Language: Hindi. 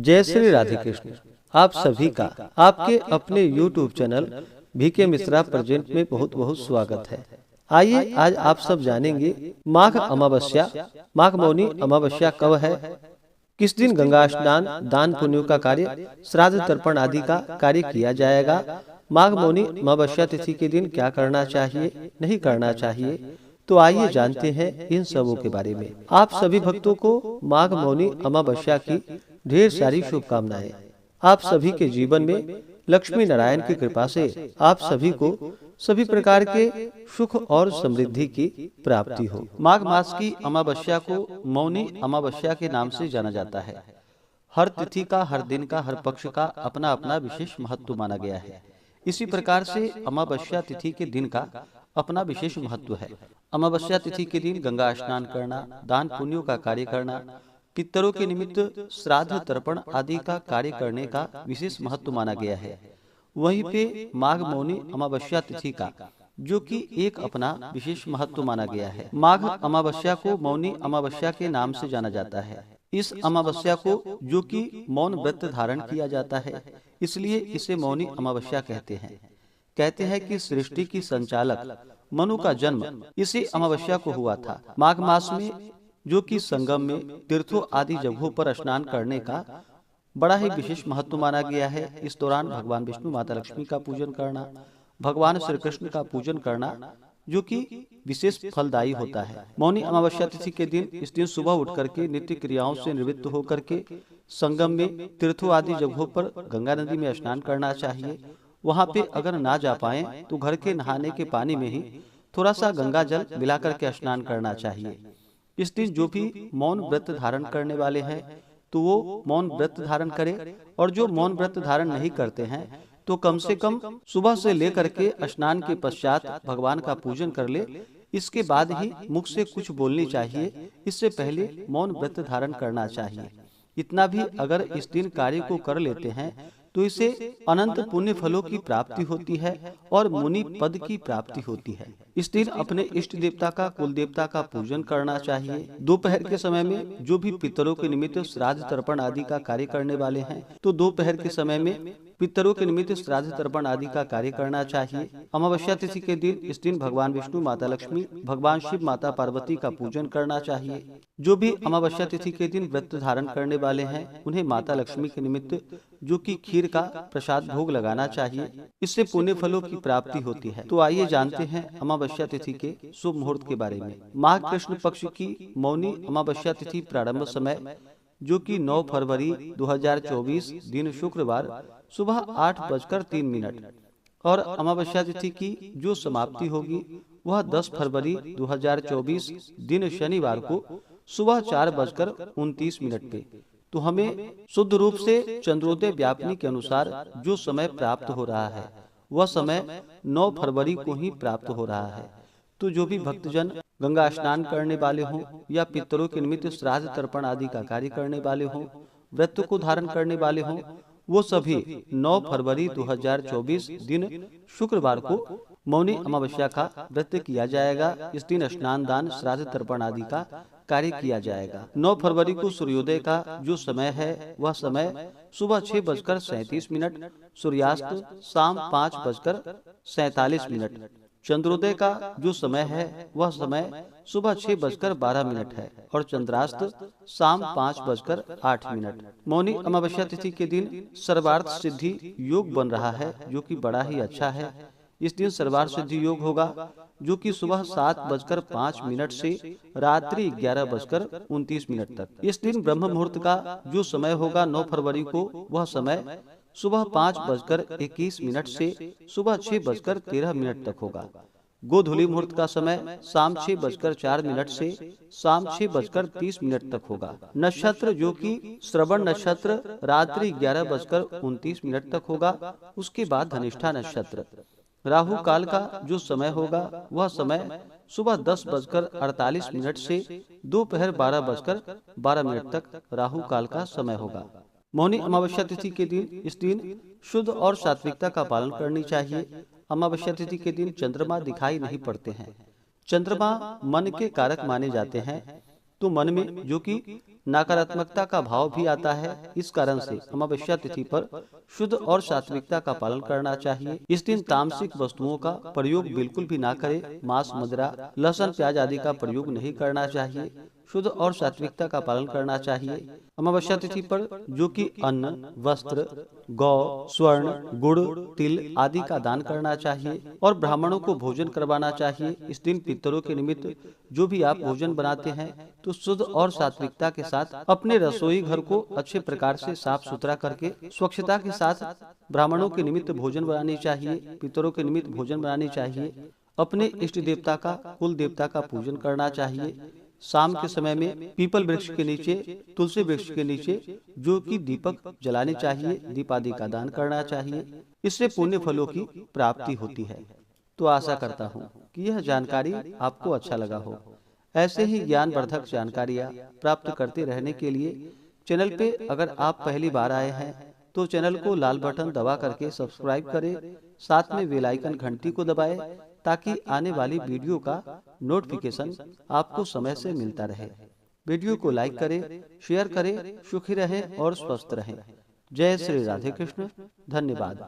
जय श्री राधे कृष्ण। आप सभी का आपके अपने YouTube channel VK Mishra present में बहुत बहुत स्वागत है। आइए आज आप सब जानेंगे माघ अमावस्या, माघ मौनी अमावस्या कब है, किस दिन गंगा स्नान, दान पुण्य का कार्य, श्राद्ध तर्पण आदि का कार्य किया जाएगा, माघ मौनी अमावस्या तिथि के दिन क्या करना चाहिए, नहीं करना चाहिए। तो आइए जानते हैं इन सबों के बारे में। आप सभी भक्तों को माघ मौनी अमावस्या की ढेर सारी शुभकामनाएं। आप सभी के जीवन में लक्ष्मी नारायण की कृपा से आप सभी को सभी प्रकार के सुख और समृद्धि की प्राप्ति हो। माघ मास की अमावस्या को मौनी अमावस्या के नाम से जाना जाता है। हर तिथि का, हर दिन का, हर पक्ष का अपना अपना विशेष महत्व माना गया है। इसी प्रकार से अमावस्या तिथि के दिन का अपना विशेष महत्व है। अमावस्या तिथि के दिन गंगा स्नान करना, दान पुण्यों का कार्य करना, पितरों के निमित्त श्राद्ध तर्पण आदि का कार्य करने का विशेष महत्व माना गया है। वहीं पे माघ मौनी अमावस्या तिथि का जो कि एक अपना विशेष महत्व माना गया है। माघ अमावस्या को मौनी अमावस्या के नाम से जाना जाता है। इस अमावस्या को जो कि मौन व्रत धारण किया जाता है, इसलिए इसे मौनी अमावस्या कहते हैं। कहते हैं कि सृष्टि की संचालक मनु का जन्म इसी अमावस्या को हुआ था। माघ मास में जो कि संगम में, तीर्थों आदि जगहों पर स्नान करने का बड़ा ही विशेष महत्व माना गया है। इस दौरान भगवान विष्णु, माता लक्ष्मी का पूजन करना, भगवान श्री कृष्ण का पूजन करना जो कि विशेष फलदायी होता है। मौनी अमावस्या तिथि के दिन इस दिन सुबह उठ करके नित्य क्रियाओं से निवृत्त होकर के संगम में, तीर्थों आदि जगहों पर गंगा नदी में स्नान करना चाहिए। वहाँ पे अगर ना जा पाए तो घर के नहाने के पानी में ही थोड़ा सा गंगा जल मिलाकर के स्नान करना चाहिए। इस दिन जो भी मौन व्रत धारण करने वाले हैं तो वो मौन व्रत धारण करें, और जो मौन व्रत धारण नहीं करते हैं तो कम से कम सुबह से लेकर के स्नान के पश्चात भगवान का पूजन कर ले। इसके बाद ही मुख से कुछ बोलनी चाहिए, इससे पहले मौन व्रत धारण करना चाहिए। इतना भी अगर इस दिन कार्य को कर लेते हैं तो इसे अनंत पुण्य फलों की प्राप्ति होती है और मुनि पद की प्राप्ति होती है। इस दिन अपने इष्ट देवता का, कुल देवता का पूजन करना चाहिए। दोपहर के समय में जो भी पितरों के निमित्त श्राद्ध तर्पण आदि का कार्य करने वाले हैं तो दोपहर के समय में पितरों के निमित्त श्राद्ध तर्पण आदि का कार्य करना चाहिए। अमावस्या तिथि के दिन इस दिन भगवान विष्णु, माता लक्ष्मी, भगवान शिव, माता पार्वती का पूजन करना चाहिए। जो भी अमावस्या तिथि के दिन व्रत धारण करने वाले हैं उन्हें माता लक्ष्मी के निमित्त जो कि खीर का प्रसाद भोग लगाना चाहिए। इससे पुण्य फलों की प्राप्ति होती है। तो आइए जानते हैं अमावस्या तिथि के शुभ मुहूर्त के बारे में। माघ कृष्ण पक्ष की मौनी अमावस्या तिथि प्रारंभ समय जो कि 9 फरवरी 2024 दिन शुक्रवार सुबह 8:03 और अमावस्या तिथि की जो समाप्ति होगी वह 10 फरवरी 2024 दिन शनिवार को सुबह 4:29 पे। तो हमें शुद्ध रूप से चंद्रोदय व्यापनी के अनुसार जो समय प्राप्त हो रहा है वह समय 9 फरवरी को ही प्राप्त हो रहा है। तो जो भी भक्तजन गंगा स्नान करने वाले हों या पितरों के निमित्त श्राद्ध तर्पण आदि का कार्य करने वाले हों, व्रत को धारण करने वाले हों, वो सभी 9 फरवरी 2024 दिन शुक्रवार को मौनी अमावस्या का व्रत किया जाएगा। इस दिन स्नान, दान, श्राद्ध तर्पण आदि का कार्य किया जाएगा। 9 फरवरी को सूर्योदय का जो समय है वह समय सुबह 6:37, सूर्यास्त शाम 5:47। चंद्रोदय का जो समय है वह समय सुबह 6:12 है और चंद्रास्त शाम 5:08। मौनी अमावस्या तिथि के दिन सर्वार्थ सिद्धि योग बन रहा है जो कि बड़ा ही अच्छा है। इस दिन सर्वार्थ सिद्धि योग होगा जो कि सुबह 7:05 से रात्रि 11:29 तक। इस दिन ब्रह्म मुहूर्त का जो समय होगा 9 फरवरी को वह समय सुबह 5:21 से सुबह 6:13 तक होगा। गोधूली मुहूर्त का समय शाम 6:04 से शाम 6:30 तक होगा। नक्षत्र जो कि श्रवण नक्षत्र रात्रि 11:29 तक होगा। उसके बाद धनिष्ठा नक्षत्र। राहु काल का जो समय होगा वह समय सुबह 10:48 से दोपहर 12:12 तक राहु काल का समय होगा। मौनी अमावस्या तिथि के दिन इस दिन शुद्ध और सात्विकता का पालन करनी चाहिए। अमावस्या तिथि के दिन चंद्रमा दिखाई नहीं पड़ते हैं। चंद्रमा मन के कारक माने जाते हैं, तो मन में जो कि नकारात्मकता का भाव भी आता है। इस कारण से अमावस्या तिथि पर शुद्ध और सात्विकता का पालन करना चाहिए। इस दिन तामसिक वस्तुओं का प्रयोग बिल्कुल भी ना करें। मांस, मदिरा, लहसुन, प्याज आदि का प्रयोग नहीं करना चाहिए। शुद्ध और सात्विकता का पालन करना चाहिए। अमावस्या तिथि पर जो कि अन्न, वस्त्र, गौ, स्वर्ण, गुड़, तिल आदि का दान करना चाहिए और ब्राह्मणों को भोजन करवाना चाहिए। इस दिन पितरों के निमित्त जो भी आप भोजन बनाते हैं तो शुद्ध और सात्विकता के साथ अपने रसोई घर को अच्छे प्रकार से साफ सुथरा करके स्वच्छता के साथ ब्राह्मणों के निमित्त भोजन बनानी चाहिए, पितरों के निमित्त भोजन बनानी चाहिए। अपने इष्ट देवता का, कुल देवता का पूजन करना चाहिए। शाम के समय में पीपल वृक्ष के नीचे, तुलसी वृक्ष के नीचे जो कि दीपक जलाने चाहिए, दीप आदि का दान करना चाहिए। इससे पुण्य फलों की प्राप्ति होती है। तो आशा करता हूँ कि यह जानकारी आपको अच्छा लगा हो। ऐसे ही ज्ञानवर्धक जानकारियाँ प्राप्त करते रहने के लिए चैनल पे अगर आप पहली बार आए हैं तो चैनल को लाल बटन दबा करके सब्सक्राइब करें, साथ में बेल आइकन घंटी को दबाएं ताकि आने वाली वीडियो का नोटिफिकेशन आपको समय से मिलता रहे। वीडियो को लाइक करें, शेयर करें। सुखी रहें और स्वस्थ रहें। जय श्री राधे कृष्ण। धन्यवाद।